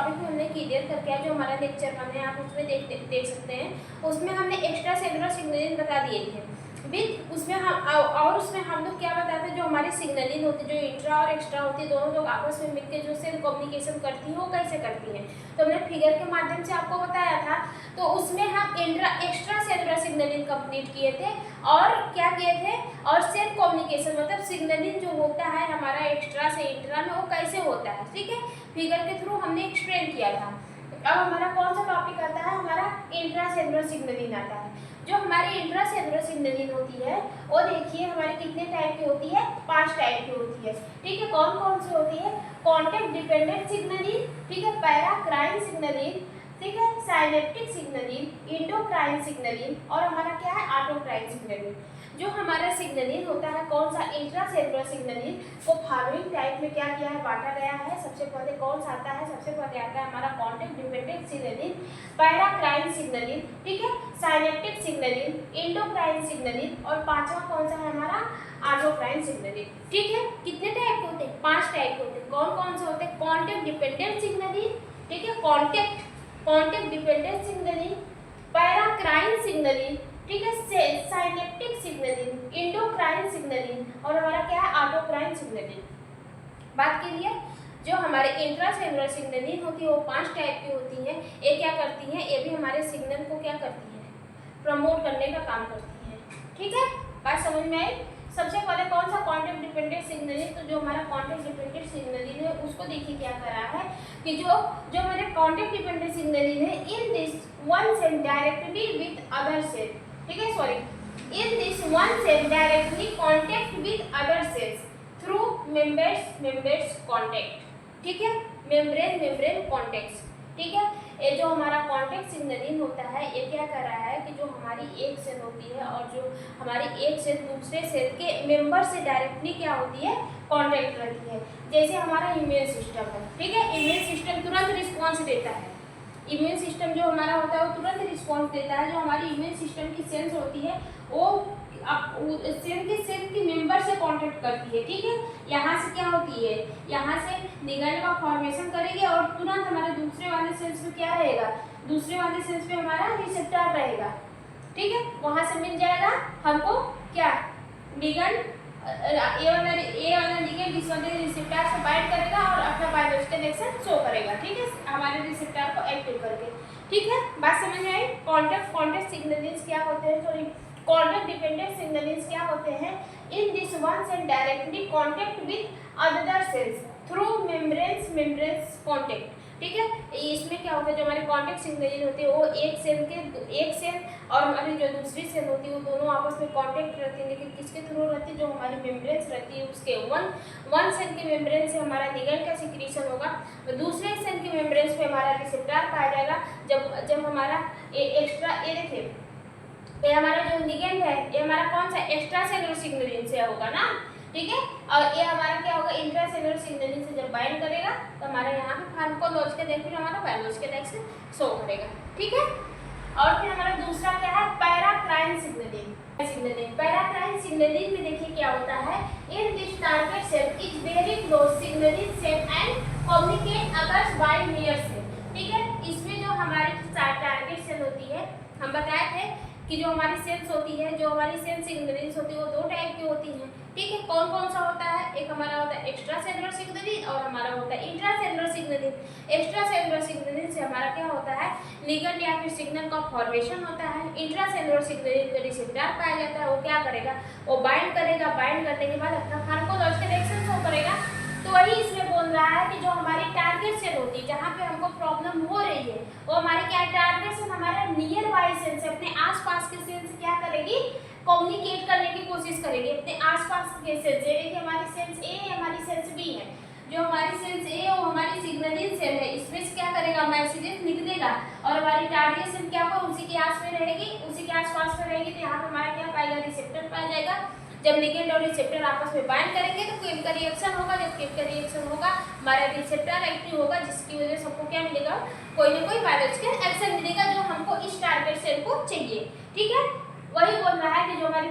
Topic में हमने clear करके आया, जो हमारा लेक्चर वन है आप उसमें देख सकते हैं। उसमें हमने एक्स्ट्रा सेलुलर सिग्नलिंग बता दिए थे विद उसमें हम लोग क्या बताते हैं, जो हमारी सिग्नलिंग होती है, जो इंट्रा और एक्स्ट्रा होती है, दोनों लोग आपस में मिलकर जो सेल कम्युनिकेशन करती है वो कैसे करती है। तो हमने फिगर के माध्यम से आपको बताया था। तो उसमें हम एक्स्ट्रा सेलुलर सिग्नलिंग कंप्लीट किए थे और क्या किए थे, और सेल कम्युनिकेशन मतलब सिग्नलिंग जो होता है हमारा एक्स्ट्रा से इंट्रा में वो कैसे होता है, ठीक है, फिगर के थ्रू हमने एक्सप्लेन किया था। अब हमारा कौन सा टॉपिक आता है, हमारा इंट्रा सेलुलर सिग्नलिंग आता है। जो हमारी इंट्रा सेलुलर सिग्नलिंग होती है वो देखिए हमारी कितने टाइप की होती है, 5 टाइप की होती है, ठीक है। कौन कौन सी होती है, कॉन्टेक्ट डिपेंडेंट सिग्नलिंग, ठीक है, पैराक्राइन सिग्नलिंग, ठीक है, साइनेप्टिक सिग्नलिंग, इंडोक्राइन सिग्नलिंग और हमारा क्या है, ऑटोक्राइन सिग्नलिंग। जो हमारा सिग्नलिंग होता है कौन सा, इंट्रा सेलुलर सिग्नलिंग को फॉलोइंग टाइप में क्या किया है, बांटा गया है। सबसे पहले कौन सा आता है, सबसे पहले आता है हमारा contact dependent signalling, paracrine signalling, ठीक है, साइनेप्टिक सिग्नलिंग, इंडोक्राइन सिग्नलिंग और पांचवा कौन सा है हमारा, ऑटोक्राइन सिग्नलिंग, ठीक है। कितने टाइप के होते हैं, 5 टाइप के होते हैं। कौन कौन से होते हैं, कॉन्टेक्ट डिपेंडेंट सिग्नलिंग, ठीक है, contact dependent signalling, paracrine signalling, ठीक है, साइनेप्टिक सिग्नलिंग, इंडोक्राइन सिग्नलिंग और हमारा क्या है, ऑटोक्राइन सिग्नलिंग। बात क्लियर। जो हमारे इंट्रा सेलुलर सिग्नलिंग होती है वो 5 टाइप की होती है। ये क्या करती है, ये भी हमारे सिग्नल को क्या करती है, प्रमोट करने का काम करती है, ठीक है। बात समझ में आई। सबसे पहले कौन सा, कॉन्टेक्ट डिपेंडेंट सिग्नलिंग। तो जो हमारा कॉन्टेक्ट डिपेंडेंट सिग्नलिंग है उसको देखिए क्या कर रहा है कि जो हमारे कॉन्टेक्ट डिपेंडेंट सिग्नलिंग है, in this one cell directly with other cell, ठीक है, sorry, in this one cell directly contact with other cells through membranes contact, ठीक है, मेम्ब्रेन कॉन्टेक्ट, ठीक है। ये जो हमारा कॉन्टेक्ट सिग्नलिंग होता है ये क्या कर रहा है कि जो हमारी एक सेल होती है और जो हमारी एक सेल दूसरे सेल के मेंबर से डायरेक्टली क्या होती है, कॉन्टेक्ट रहती है। जैसे हमारा इम्यून सिस्टम है, ठीक है, इम्यून सिस्टम तुरंत रिस्पॉन्स देता है। इम्यून सिस्टम जो हमारा होता है वो तुरंत रिस्पॉन्स देता है। जो हमारी इम्यून सिस्टम की सेल्स होती है वो सेल की मेंबर से कांटेक्ट करती है, ठीक है। यहाँ से क्या होती है, यहाँ से लिगैंड का फॉर्मेशन करेगी और तुरंत हमारे दूसरे वाले सेल्स में क्या रहेगा, दूसरे वाले सेल्स में हमारा रिसेप्टर रहेगा, ठीक है। वहाँ से मिल जाएगा हमको क्या, लिगैंड, ए वाला लिगैंड इस वाले रिसेप्टर से बाइंड करेगा और अपना बायोलॉजिकल एक्शन शो करेगा, ठीक है, हमारे रिसेप्टर को एक्टिव करके, ठीक है। बात समझ में आई। कॉन्टेक्ट सिग्नलिंग्स क्या होते हैं, सॉरी, कॉन्टेक्ट डिपेंडेंट सिग्नलिंग्स क्या होते हैं, in this one cell directly contact with other cells through membranes contact, ठीक है। इसमें क्या होता है, जो हमारे कॉन्टेक्ट सिग्नलिंग होती है वो एक सेल और हमारी जो दूसरी सेल होती है वो दोनों आपस में कॉन्टेक्ट रहती है, लेकिन किसके थ्रू रहती है, जो हमारी मेम्ब्रेन्स रहती है उसके वन सेल के मेम्ब्रेन से हमारा लिगैंड का सिक्रीशन होगा, दूसरे सेल के मेम्ब्रेन्स पे हमारा रिसेप्टर पाया जाएगा। जब हमारा एक्स्ट्रा, ये देखिए ये हमारा जो लिगैंड है ये हमारा कौन सा, एक्स्ट्रा सेलुलर सिग्नलिंग से होगा ना, ठीक है, और ये हमारा क्या होगा, इंट्रा सेलुलर सिग्नलिंग से जब बाइंड करेगा तो हमारा यहाँ पे फार्माकोलॉजिकल एक्शन फिर हमारा बायोलॉजिकल एक्शन शो करेगा, ठीक है। और फिर हमारा दूसरा क्या है, पैराक्राइन सिग्नलिंग। पैराक्राइन सिग्नलिंग में देखिए क्या होता है, in this target cell is very close signalling cell and communicate others by near cell, ठीक है। इसमें जो हमारी टारगेट सेल होती है, हम बताए थे कि जो हमारी सेल्स होती है, जो हमारी सेल सिग्नलिंग्स होती है वो 2 टाइप की होती हैं, ठीक है। कौन कौन सा होता है, एक हमारा होता है एक्स्ट्रा सेलुलर सिग्नलिंग और हमारा होता है intra cellular signalling. Extra cellular signalling से हमारा क्या होता है, लिगैंड या फिर सिग्नल का फॉर्मेशन होता है। इंट्रा सेलुलर सिग्नलिंग में रिसेप्टर पाया जाता है, वो क्या करेगा, वो बाइंड करेगा, बाइंड करने के बाद अपना फार्माकोलॉजिकल एक्शन शो करेगा। तो वही इसमें बोल रहा है कि जो हमारी टारगेट सेल होती है, जहाँ पे हमको प्रॉब्लम हो रही है, वो हमारी क्या टारगेट सेल हमारा नियर बाय सेल से, अपने आसपास के सेल से क्या करेगी, कम्युनिकेट करने की कोशिश करेगी अपने आसपास के सेल से। देखिए हमारी सेल्स ए है, हमारी सेल्स बी है। जो हमारी सेल्स ए है वो हमारी सिग्नलिंग सेल है, इसमें से क्या करेगा, मैसेजेस निकलेगा और हमारी टारगेट सेल क्या होगा, उसी के आस में रहेगी, उसी के आसपास में रहेगी। तो यहाँ पे हमारा क्या पाएगा, रिसेप्टर पाया जाएगा। जब लिगैंड और रिसेप्टर आपस में बाइंड करेंगे तो केमिकल रिएक्शन होगा। जब केमिकल रिएक्शन होगा हमारा रिसेप्टर एक्टिव होगा, जिसकी वजह से हमको क्या मिलेगा, कोई ना कोई बायोलॉजिकल एक्शन मिलेगा जो हमको इस टारगेट सेल को चाहिए, ठीक है। वही बोल रहा है कि जो हमारी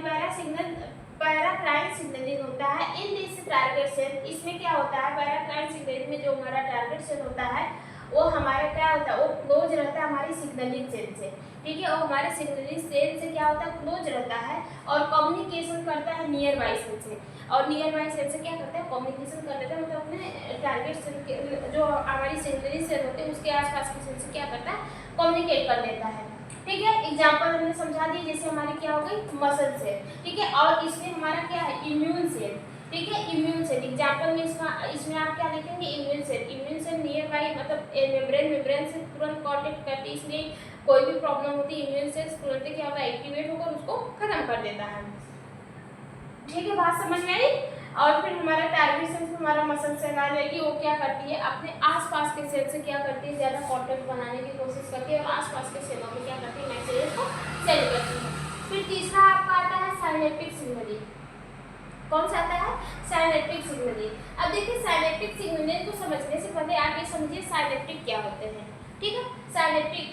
पैराक्राइन सिग्नलिंग होता है, इन दिस टारगेट सेल, इसमें क्या होता है, पैराक्राइन सिग्नलिंग में जो हमारा टारगेट सेल होता है वो हमारा क्या होता है, वो क्लोज रहता है हमारी सिग्नलिंग सेल से, ठीक है। वो हमारे सिग्नलिंग सेल से क्या होता है, क्लोज रहता है और कम्युनिकेशन करता है नियर बाई सेल से, और नियर बाई सेल से क्या करता है, कम्युनिकेशन कर लेता है, मतलब अपने टारगेट सेल के जो हमारी सिग्नलिंग सेल होते हैं उसके आसपास की सेल से क्या करता है, कम्युनिकेट कर लेता है, ठीक है। एग्जाम्पल हमने समझा दिया, जैसे हमारी क्या हो गई, मसल सेल, ठीक है। और इसमें हमारा क्या है, इम्यून सेल, ठीक है, इम्यून सेल। एग्जाम्पल में इसमें आप क्या लिखेंगे, immune cell. Immune cell near by मतलब मेम्ब्रेन से तुरंत कॉन्टेक्ट करती है, इसलिए कोई भी प्रॉब्लम होती है इम्यून सेल तुरंत क्या होगा, एक्टिवेट होकर उसको खत्म कर देता है, ठीक है। बात समझ में आई। और फिर हमारा टारगेट सेल में हमारा मसल सेल आ जाएगी, वो क्या करती है, अपने आसपास के सेल से क्या करती है, ज़्यादा कॉन्टेक्ट बनाने की कोशिश करती है और आसपास के सेलों में क्या करती है, मैसेजेस को सेंड करती है। फिर तीसरा आपका आता है साइनेप्टिक सिग्नलिंग। कौन सा आता है, साइनेप्टिक सिग्नलिंग। अब देखिए साइनेप्टिक सिग्नलिंग को समझने से पहले आप ये समझिए साइनेप्टिक क्या होते हैं, ठीक है। साइनेप्टिक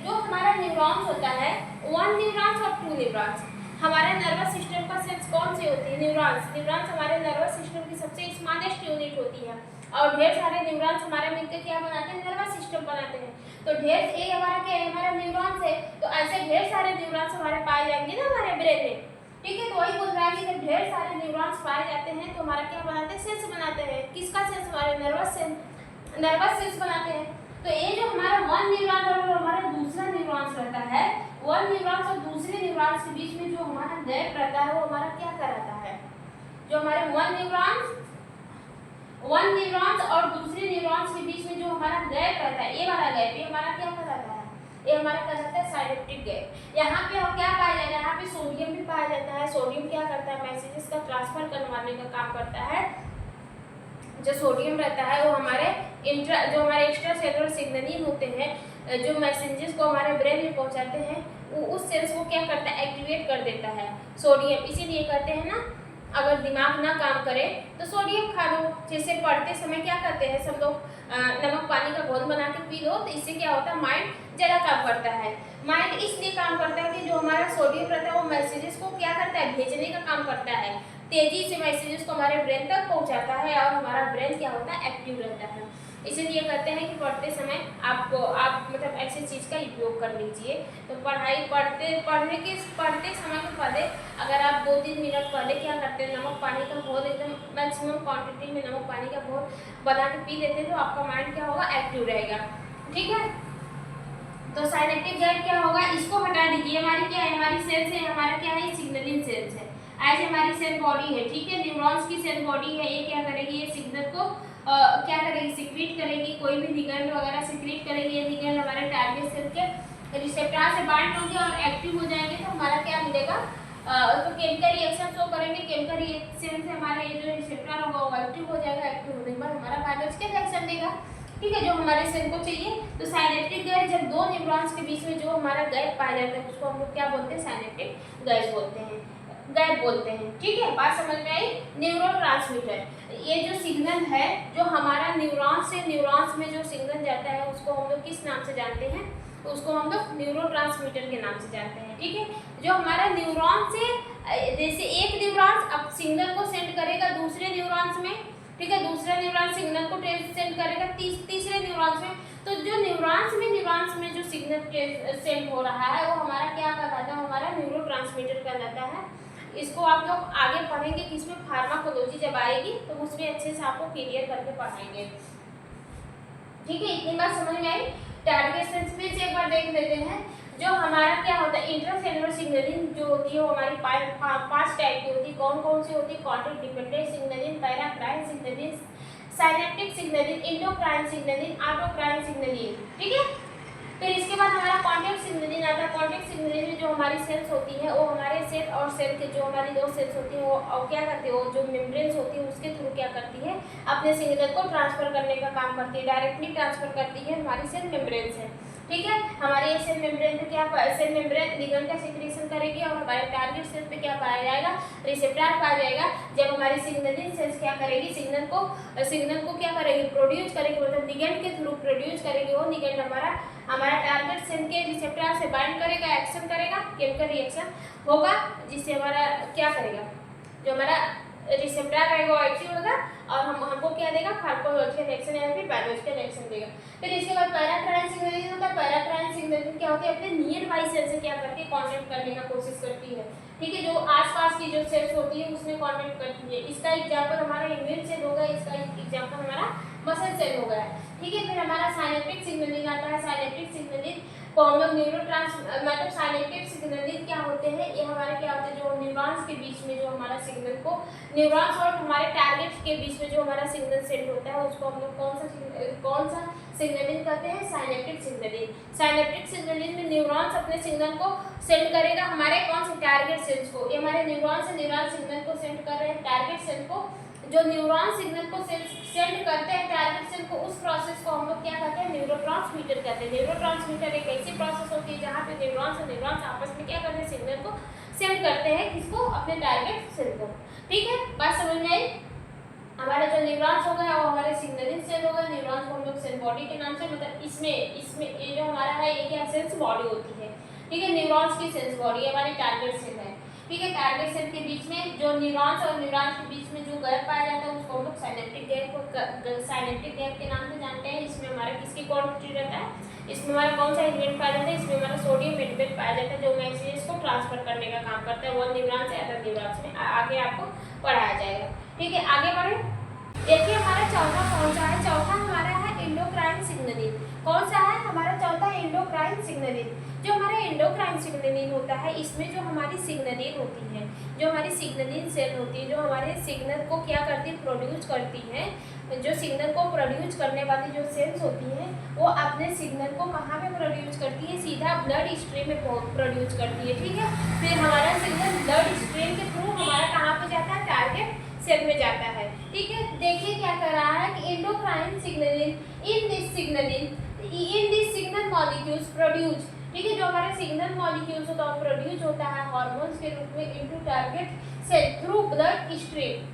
जो हमारा न्यूरॉन्स होता है, 1 न्यूरॉन्स और 2 न्यूरॉन्स। हमारे नर्वस सिस्टम का सेल्स कौन सी होती है, न्यूरॉन्स। न्यूरॉन्स हमारे नर्वस सिस्टम की सबसे स्मॉलेस्ट यूनिट होती है और ढेर सारे न्यूरॉन्स हमारे मिलकर क्या बनाते हैं, नर्वस सिस्टम बनाते हैं। तो ढेर ये हमारा क्या है, हमारा न्यूरॉन्स है, तो ऐसे ढेर सारे न्यूरॉन्स हमारे पाए जाएंगे ना हमारे ब्रेन में, ठीक है। तो वही बोल रहा है कि जब ढेर सारे न्यूरॉन्स पाए जाते हैं तो हमारा क्या बनाते हैं, सेल्स बनाते हैं। किसका सेल्स, हमारे नर्वस सेल्स बनाते हैं। तो ये जो हमारा 1 न्यूरॉन और हमारा दूसरा न्यूरॉन्स रहता है, 1 न्यूरॉन्स और दूसरे न्यूरॉन्स के बीच में जो हमारा गैप रहता है वो हमारा क्या कराता है, जो हमारे 1 न्यूरॉन्स और दूसरे न्यूरॉन्स के बीच में जो हमारा गैप रहता है, ये वाला गैप, ये हमारा क्या कराता है, ये हमारा कहलाता है साइनेप्टिक गैप। यहाँ पे हम क्या पाया जाता है, यहाँ पे सोडियम भी पाया जाता है। सोडियम क्या करता है, मैसेजेस का ट्रांसफर करवाने का काम करता है। जो सोडियम रहता है वो हमारे जो हमारे एक्स्ट्रा सेलुलर सिग्नलिंग होते हैं, जो मैसेजेस को हमारे ब्रेन में पहुंचाते हैं, वो उस सेल्स को क्या करता है, एक्टिवेट कर देता है सोडियम। इसीलिए कहते हैं ना, अगर दिमाग ना काम करे तो सोडियम खा लो। जैसे पढ़ते समय क्या करते हैं सब लोग, नमक पानी का घोल बना के पी लो, तो इससे क्या होता है, माइंड ज़्यादा काम करता है। माइंड इसलिए काम करता है कि जो हमारा सोडियम रहता है वो मैसेजेस को क्या करता है, भेजने का काम करता है, तेजी से मैसेजेस को हमारे ब्रेन तक पहुंचाता है और हमारा ब्रेन क्या होता है, एक्टिव रहता है। इसीलिए कहते हैं कि पढ़ते समय आप मतलब ऐसी चीज़ का उपयोग कर लीजिए। तो पढ़ते समय के पहले अगर आप 2-3 मिनट पहले क्या करते हैं, नमक पानी का घोल एकदम मैक्सिमम क्वांटिटी में नमक पानी का घोल बना के पी लेते हैं, तो आपका माइंड क्या होगा, एक्टिव रहेगा, ठीक है। तो साइनेप्टिक गैप क्या होगा, इसको हटा दीजिए। हमारी क्या है, हमारी सेल्स है, हमारा क्या है, सिग्नलिंग सेल्स है। आज हमारी सेल बॉडी है, ठीक है, न्यूरॉन्स की सेल बॉडी है। ये क्या करेगी, ये सिग्नल को क्या करेगी, सिक्रीट करेगी, कोई भी लिगैंड वगैरह सिक्रीट करेगी। ये लिगैंड हमारे टारगेट सेल के रिसेप्टर से बाइंड होंगे और एक्टिव हो जाएंगे, तो हमारा क्या मिलेगा, तो केमिकल रिएक्शन शो करेंगे। केमिकल रिएक्शन से हमारे ये जो रिसेप्टर होगा वो एक्टिव हो जाएगा। एक्टिव होने के बाद हमारा बायोलॉजिकल रिएक्शन देगा, ठीक है, जो हमारे सेल को चाहिए। तो साइनेप्टिक गैप जब 2 न्यूरॉन्स के बीच में जो हमारा गैप पाया जाता है उसको हम लोग क्या बोलते हैं, साइनेप्टिक गैप बोलते हैं, ठीक है। बात समझ में आई। न्यूरोट्रांसमीटर, ये जो सिग्नल है जो हमारा न्यूरॉन्स से न्यूरॉन्स में जो सिग्नल जाता है उसको हम लोग किस नाम से जानते हैं, उसको हम लोग न्यूरोट्रांसमीटर के नाम से जानते हैं, ठीक है। जो हमारा न्यूरॉन से जैसे एक न्यूरॉन्स अब सिग्नल को सेंड करेगा दूसरे न्यूरॉन्स में, ठीक है, दूसरा न्यूरॉन सिग्नल को सेंड करेगा तीसरे न्यूरॉन्स में। तो जो न्यूरॉन्स में जो सिग्नल सेंड हो रहा है वो हमारा क्या कहलाता है, हमारा न्यूरोट्रांसमीटर कहलाता है। इसको आप लोग आगे पढ़ेंगे कि इसमें फार्माकोलॉजी जब आएगी तो उसमें अच्छे से आपको क्लियर करके पढ़ाएंगे, ठीक है। इतनी बात समझ में आई। टारगेट सेल्स में से एक बार देख लेते हैं। जो हमारा क्या होता है, इंट्रासेलुलर सिग्नलिंग जो होती है वो हमारी 5 टाइप की होती है। कौन सी होती है, contact dependent signalling, paracrine signalling, synaptic signalling, endocrine signalling, autocrine signalling, ठीक है। फिर इसके बाद हमारा कॉन्टेक्ट सिग्नलिंग आता है। कॉन्टेक्ट सिग्नलिंग में जो हमारी सेल्स होती है वो हमारे सेल और सेल के जो हमारी 2 सेल्स होती हैं वो क्या करती है, वो जो मेम्ब्रेन्स होती है उसके थ्रू क्या करती है, अपने सिग्नल को ट्रांसफर करने का काम करती है, डायरेक्टली ट्रांसफर करती है हमारी सेल मेम्ब्रेन से, ठीक है। हमारे सेल मेम्ब्रेन पे क्या, सेल मेम्ब्रेन लिगैंड का सिक्रीशन करेगी और हमारे टारगेट सेल पे क्या पाया जाएगा, रिसेप्टर पाया जाएगा। जब हमारी सिग्नलिंग सेल्स क्या करेगी, सिग्नल को क्या करेगी, प्रोड्यूस करेगी, मतलब लिगैंड के थ्रू प्रोड्यूस करेगी। वो लिगैंड हमारा टारगेट सेल के रिसेप्टर से बाइंड करेगा, एक्शन करेगा, केमिकल रिएक्शन होगा, जिससे हमारा क्या करेगा, जो हमारा रिसेप्टर रहेगा वो एक्टिव होगा और हमको क्या देगा, फार्माकोलॉजिकल रिएक्शन या फिर बायोलॉजिकल रिएक्शन देगा। फिर इसके बाद पैराट्राइन सिग्नलिंग होता है। पैराट्राइन सिग्नलिंग क्या होती है, अपने नियर बाई सेल से क्या करती है, कांटेक्ट करने का कोशिश करती है, ठीक है, जो आसपास की जो सेल्स होती है उसमें कांटेक्ट करती है। इसका एग्जांपल हमारा इम्यून सेल होगा, इसका एग्जांपल हमारा मसल सेल होगा, ठीक है। फिर हमारा साइनेप्टिक सिग्नलिंग आता है। साइनेप्टिक सिग्नलिंग को हम लोग मतलब साइनेप्टिक सिग्नलिंग क्या होते हैं, ये हमारे क्या होते हैं, जो न्यूरॉन्स के बीच में जो हमारा सिग्नल को, न्यूरॉन्स और हमारे टारगेट्स के बीच में जो हमारा सिग्नल सेंड होता है उसको हम लोग कौन सा सिग्नलिंग कहते हैं, साइनेप्टिक सिग्नलिंग। साइनेप्टिक सिग्नलिंग में न्यूरॉन्स अपने सिग्नल को सेंड करेगा हमारे कौन से टारगेट सेल्स को। ये हमारे न्यूरॉन से न्यूरॉन सिग्नल को सेंड कर रहे हैं टारगेट सेल को। जो न्यूरॉन सिग्नल को सेंड करते हैं टारगेट सेल को, उस प्रोसेस को हम लोग क्या कहते हैं, न्यूरोट्रांसमीटर कहते हैं। न्यूरोट्रांसमीटर एक ऐसी प्रोसेस होती है जहाँ पे न्यूरॉन्स और न्यूरॉन्स आपस में क्या करते हैं, सिग्नल को सेंड करते हैं, किसको, अपने टारगेट सेल को, ठीक है। बात समझ में आई। हमारा जो न्यूरॉन्स हो गया वो हमारे सिग्नलिंग सेल हो गया। न्यूरॉन्स को हम लोग सेल बॉडी के नाम से, मतलब इसमें ये जो हमारा है ये क्या सेल्स बॉडी होती है, ठीक है। न्यूरॉन्स की सेल्स बॉडी हमारी टारगेट सेल है, ठीक है। टारगेट सेल के बीच में जो न्यूरॉन्स और न्यूरॉन्स के बीच में जो गैप पाया जाता है उसको हम लोग साइनेप्टिक गैप के नाम से जानते हैं। इसमें हमारा किसकी क्वांटिटी रहता है, इसमें हमारा कौन सा एलिमेंट पाया जाता है, इसमें हमारा सोडियम एलिमेंट पाया जाता है जो मैसेजेस को ट्रांसफर करने का काम करता है वन न्यूरॉन से अदर न्यूरॉन्स में। आगे आपको पढ़ाया जाएगा, ठीक है। आगे बढ़े, देखिए हमारा चौथा कौन सा है। चौथा हमारा है एंडोक्राइन सिग्नलिंग। कौन सा है हमारा चौथा, एंडोक्राइन सिग्नलिंग। जो हमारा एंडोक्राइन सिग्नलिंग होता है, इसमें जो हमारी सिग्नलिंग होती है, जो हमारी सिग्नलिंग सेल होती है, जो हमारे सिग्नल को क्या करती है, प्रोड्यूस करती है। जो सिग्नल को प्रोड्यूस करने वाली जो सेल्स होती हैं वो अपने सिग्नल को कहाँ पे प्रोड्यूस करती है, सीधा ब्लड स्ट्रीम में प्रोड्यूस करती है, ठीक है। फिर हमारा सिग्नल ब्लड स्ट्रीम के थ्रू हमारा कहाँ पे जाता है, टारगेट सेल में जाता है, ठीक है। देखिए क्या कर रहा है कि endocrine signalling in this signal molecules produce, ठीक है। जो हमारे सिग्नल मॉलिक्यूल्स होता है प्रोड्यूस होता है हार्मोन्स के रूप में into target cell through blood stream,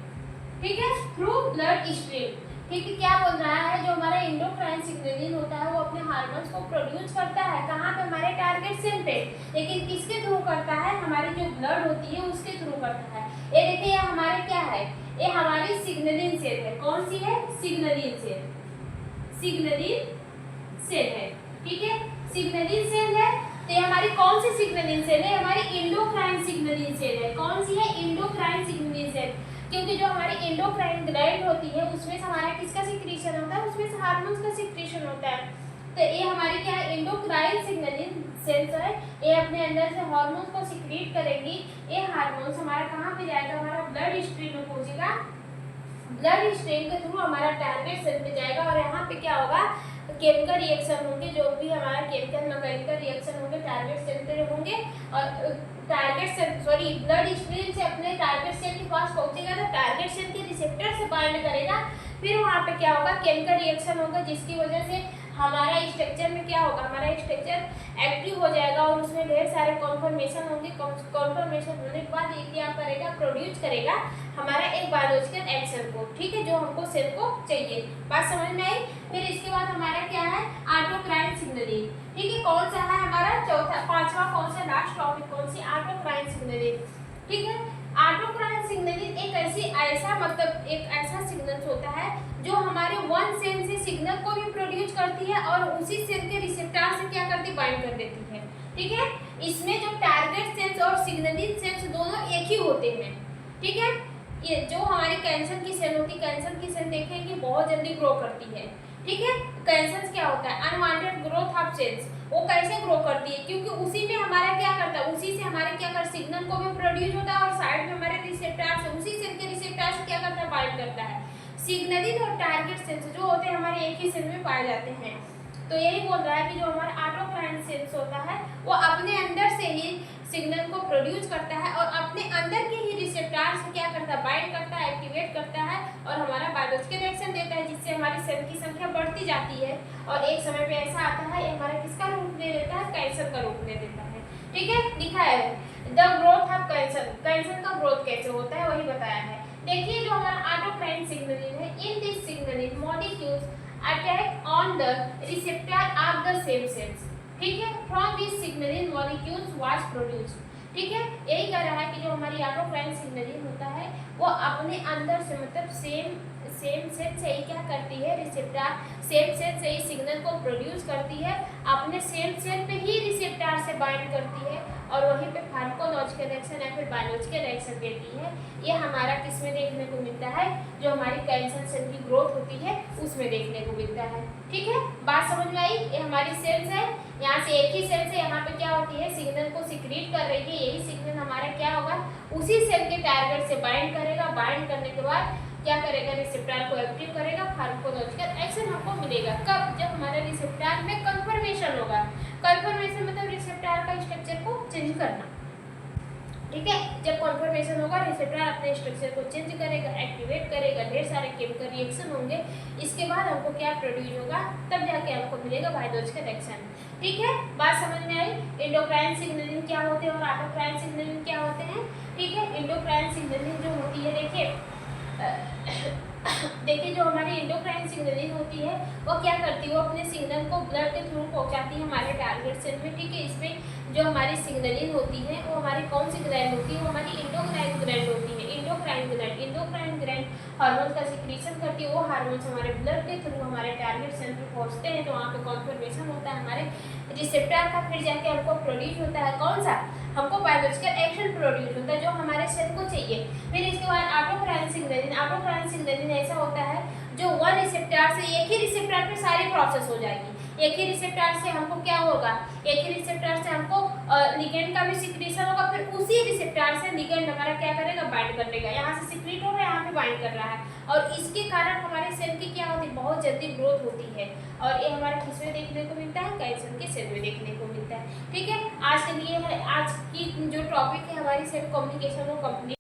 ठीक है, थ्रू ब्लड स्ट्रीम, ठीक है। क्या बोल रहा है, जो हमारा एंडोक्राइन सिग्नलिंग होता है वो अपने हार्मोन्स को प्रोड्यूस करता है कहाँ पे, हमारे टारगेट सेल पे, लेकिन किसके थ्रू करता है, हमारी जो ब्लड होती है उसके थ्रू करता है। ये देखिए ये हमारे क्या है, ये हमारी सिग्नलिंग सेल है। कौन सी है, सिग्नलिंग सेल, सिग्नलिंग सेल है, ठीक है। सिग्नलिंग सेल है तो ये हमारी कौन सी सिग्नलिंग सेल है, हमारी एंडोक्राइन सिग्नलिंग सेल है। कौन सी है, एंडोक्राइन सिग्नलिंग सेल, क्योंकि जो हमारी एंडोक्राइन ग्लैंड होती है उसमें से हमारा किसका सिक्रीशन होता है, उसमें से हार्मोन्स का सिक्रीशन होता है। तो ये हमारी क्या है, एंडोक्राइन सिग्नलिंग सेल्स है, ये अपने अंदर से हार्मोन्स को सिक्रीट करेंगी। ये हार्मोन्स हमारा कहाँ पे जाएगा, हमारा ब्लड स्ट्रीम में पहुंचेगा, ब्लड स्ट्रीम के थ्रू हमारा टारगेट सेल पे जाएगा और यहाँ पे क्या होगा, केमिकल रिएक्शन होंगे, जो भी हमारा केमिकल मैकेनिकल रिएक्शन होंगे टारगेट सेल पे होंगे और टारगेट सेल ब्लड स्ट्रीम से अपने टारगेट सेल के पास पहुंचेगा तो टारगेट सेल के रिसेप्टर से बाइंड करेगा। फिर वहाँ पे क्या होगा, केमिकल रिएक्शन होगा जिसकी वजह से हमारा स्ट्रक्चर में क्या होगा, हमारा स्ट्रक्चर एक्टिव हो जाएगा और उसमें ढेर सारे कॉन्फर्मेशन होंगे। कॉन्फर्मेशन होने के बाद ये क्या करेगा, प्रोड्यूस करेगा हमारा एक बायोलॉजिकल एक्शन को, ठीक है, जो हमको सेल को चाहिए। बात समझ में आई। फिर इसके बाद हमारा क्या है, ऑटोक्राइन सिग्नलिंग, ठीक है। कौन सा है हमारा चौथा, पांचवा कौन सा, लास्ट टॉपिक कौन सी, ऑटोक्राइन सिग्नलिंग, ठीक है। ऑटोक्राइन सिग्नलिंग एक ऐसा सिग्नल होता है जो हमारे वन सेल से सिग्नल को भी प्रोड्यूस करती है और उसी सेल के रिसेप्टर से क्या करती है, बाइंड कर देती है, ठीक है। इसमें जो टारगेट सेल्स और सिग्नलिंग सेल्स दोनों एक ही होते हैं, ठीक है। ये जो हमारी कैंसर की सेल होती है, कैंसर की सेल देखें कि बहुत जल्दी ग्रो करती है, ठीक है। कैंसर क्या होता है, अनवांटेड ग्रोथ ऑफ सेल्स, वो कैसे ग्रो करती है, क्योंकि उसी में हमारा क्या करता है, उसी से हमारे क्या कर सिग्नल को भी प्रोड्यूस होता है और साइड में हमारे रिसेप्टर से, उसी सेल के रिसेप्टर से क्या करता है, बाइंड करता है। सिग्नलिंग और टारगेट सेल्स जो होते हैं हमारे एक ही सेल में पाए जाते हैं। तो यही बोल रहा है कि जो हमारा ऑटोक्राइन सेल्स होता है वो अपने अंदर से ही सिग्नल को प्रोड्यूस करता है और अपने अंदर के ही रिसेप्टर से क्या करता है, बाइंड करता है, एक्टिवेट करता है और हमारा बायोलॉजिकल रिएक्शन देता है, जिससे हमारी सेल की संख्या बढ़ती जाती है और एक समय पे ऐसा आता है ये हमारा किसका रूप ले लेता है, कैंसर का रूप ले लेता है, ठीक है। लिखा है the growth of cancer, cancer का ग्रोथ कैसे होता है वही बताया है। देखिए जो हमारा ऑटोक्राइन सिग्नलिंग है, in this signalling molecules attack on the receptor of the same cells, ठीक है, from this signalling molecules was produced, ठीक है। यही कह रहा है कि जो हमारी ऑटोक्राइन सिग्नलिंग होता है वो अपने अंदर से मतलब सेम सेल से ही क्या करती है, रिसेप्टर सेम सेल से ही सिग्नल को प्रोड्यूस करती है, अपने सेम सेल पे ही रिसेप्टर से बाइंड करती है और वहीं पे फार्माकोलॉजिकल एक्शन या फिर बायोलॉजिकल एक्शन देती है। ये हमारा किस में देखने को मिलता है, जो हमारी कैंसर सेल की ग्रोथ होती है उसमें देखने को मिलता है। ठीक है, बात समझ में आई। ये हमारी सेल्स है, यहाँ से एक ही सेल से यहाँ पे क्या होती है, सिग्नल को सिक्रीट कर रही है। यही सिग्नल हमारा क्या होगा, उसी सेल के टारगेट से बाइंड करेगा। बाइंड करने के बाद क्या करेगा, रिसेप्टर को एक्टिव करेगा, फार्माकोलॉजिकल एक्शन हमको मिलेगा। कब, जब हमारे रिसेप्टर में कन्फर्मेशन होगा। कन्फर्मेशन मतलब रिसेप्टर का स्ट्रक्चर को चेंज करना। ठीक है, जब कन्फर्मेशन होगा रिसेप्टर अपने स्ट्रक्चर को चेंज करेगा, एक्टिवेट करेगा, ढेर सारे केमिकल रिएक्शन होंगे। इसके बाद हमको क्या प्रोड्यूस होगा, तब जाके हमको मिलेगा बायोलॉजिकल एक्शन। ठीक है, बात समझ में आई। एंडोक्राइन सिग्नलिंग क्या होते हैं और ऑटोक्राइन सिग्नलिंग क्या होते हैं। ठीक है, एंडोक्राइन सिग्नलिंग जो होती है, देखिए जो हमारी एंडोक्राइन सिग्नलिंग होती है वो क्या करती है, वो अपने सिग्नल को ब्लड के थ्रू पहुंचाती है हमारे टारगेट सेल में। ठीक है, इसमें जो हमारी सिग्नलिंग होती है वो हमारी कौन सी ग्लैंड होती है, वो हमारी एंडोक्राइन ग्लैंड होती है। एंडोक्राइन ग्लैंड हार्मोन का सिक्रीशन करती है। वो हार्मोन्स हमारे ब्लड के थ्रू हमारे टारगेट सेल पे पहुंचते हैं, तो वहाँ पे कॉन्फर्मेशन होता है हमारे रिसेप्टर का, फिर जाके हमको प्रोड्यूस होता है कौन सा, हमको बायोलॉजिकल एक्शन प्रोड्यूस होता है जो हमारे सेल को चाहिए। फिर इसके बाद ऑटोक्राइन सिग्नलिंग ऐसा होता है जो वन रिसेप्टर से, एक ही रिसेप्टर पे सारी प्रोसेस हो जाएगी। एक ही रिसेप्टर से हमको क्या होगा, एक ही रिसेप्टर से हमको लिगेंड का भी सिक्रीशन होगा, फिर उसी रिसेप्टर से लिगेंड हमारा क्या करेगा, बाइंड कर देगा। यहाँ से सिक्रीट हो रहा है, यहाँ पे बाइंड कर रहा है, और इसके कारण हमारे सेल की क्या होती है, बहुत जल्दी ग्रोथ होती है। और ये हमारे किस में देखने को मिलता है, कैंसर के सेल में देखने को मिलता है। ठीक है, आज के लिए है, आज की जो टॉपिक है हमारी सेल कम्युनिकेशन वो कंप्लीट।